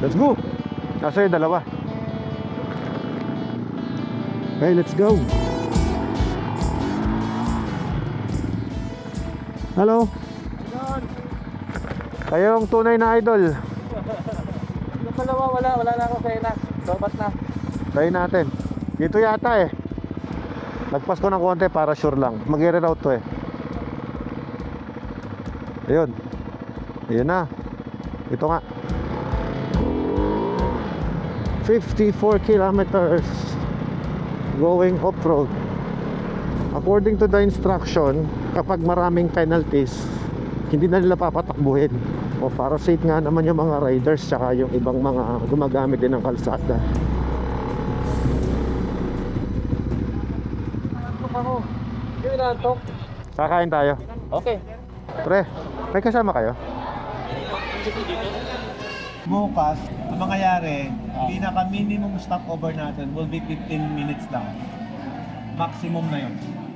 Let's go. Nasa yung dalawa. Okay, let's go. Hello. Kayong tunay na idol. Yung dalawa, wala na akong sena. Sobat na. Try natin. Dito yata eh. Lagpas ko ng konti para sure lang. Mag-i-reroute to eh. Ayun. Ayun na. Ito nga. 54 kilometers going off-road. According to the instruction, kapag maraming penalties, hindi na nila papatakbuhin. O para safe nga naman yung mga riders tsaka yung ibang mga gumagamit din ng kalsada. Ako. Yung inaantok. Kakain tayo. Okay. Pre, may kasama kayo? Bukas, ang mangyayari, pinaka minimum stopover natin will be 15 minutes lang. Maximum na yun.